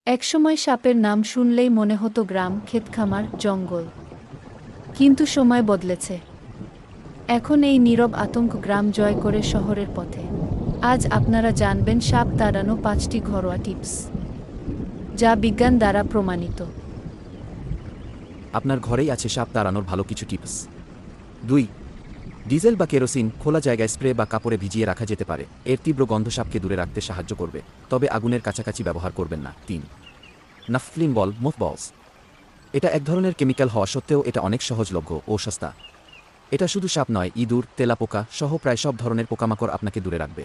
একসময় সাপের নাম শুনলেই মনে হতো গ্রাম, ক্ষেতখামার, জঙ্গল। কিন্তু সময় বদলেছে। এখন এই নীরব আতঙ্ক গ্রাম জয় করে শহরের পথে। আজ আপনারা জানবেন সাপ তাড়ানো ৫টি ঘরোয়া টিপস, যা বিজ্ঞান দ্বারা প্রমাণিত। আপনার ঘরেই আছে সাপ তাড়ানোর ভালো কিছু টিপস। ২. ডিজেল বা কেরোসিন খোলা জায়গায় স্প্রে বা কাপড়ে ভিজিয়ে রাখা যেতে পারে। এর তীব্র গন্ধ সাপকে দূরে রাখতে সাহায্য করবে, তবে আগুনের কাছাকাছি ব্যবহার করবেন না। ৩. নাফলিন বল, মোথবলস। এটা এক ধরনের কেমিক্যাল হওয়া সত্ত্বেও এটা অনেক সহজলভ্য ও সস্তা। এটা শুধু সাপ নয়, ইঁদুর, তেলাপোকা সহ প্রায় সব ধরনের পোকামাকড় আপনাকে দূরে রাখবে।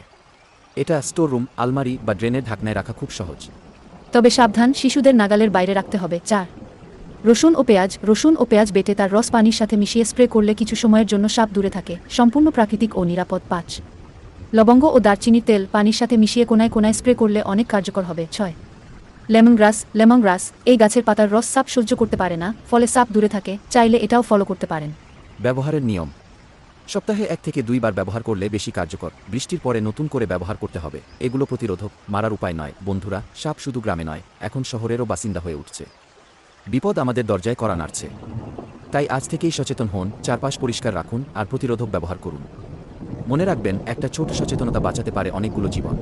এটা স্টোররুম, আলমারি বা ড্রেনের ঢাকনায় রাখা খুব সহজ। তবে সাবধান, শিশুদের নাগালের বাইরে রাখতে হবে। ৪. রসুন ও পেঁয়াজ বেটে তার রস পানির সাথে মিশিয়ে স্প্রে করলে কিছু সময়ের জন্য সাপ দূরে থাকে, সম্পূর্ণ প্রাকৃতিক ও নিরাপদ। ৫. লবঙ্গ ও দারচিনির তেল পানির সাথে মিশিয়ে কোনায় কোনায় স্প্রে করলে অনেক কার্যকর হবে। ৬. লেমন গ্রাস এই গাছের পাতার রস সাপ সহ্য করতে পারে না, ফলে সাপ দূরে থাকে। চাইলে এটাও ফলো করতে পারেন। ব্যবহারের নিয়ম: সপ্তাহে ১ থেকে ২ বার ব্যবহার করলে বেশি কার্যকর। বৃষ্টির পরে নতুন করে ব্যবহার করতে হবে। এগুলো প্রতিরোধক, মারার উপায় নয়। বন্ধুরা, সাপ শুধু গ্রামে নয়, এখন শহরেরও বাসিন্দা হয়ে উঠছে। বিপদ আমাদের দরজায় কড়া নাড়ছে। তাই আজ থেকেই সচেতন হন, চারপাশ পরিষ্কার রাখুন আর প্রতিরোধক ব্যবহার করুন। মনে রাখবেন, একটা ছোট সচেতনতা বাঁচাতে পারে অনেকগুলো জীবন।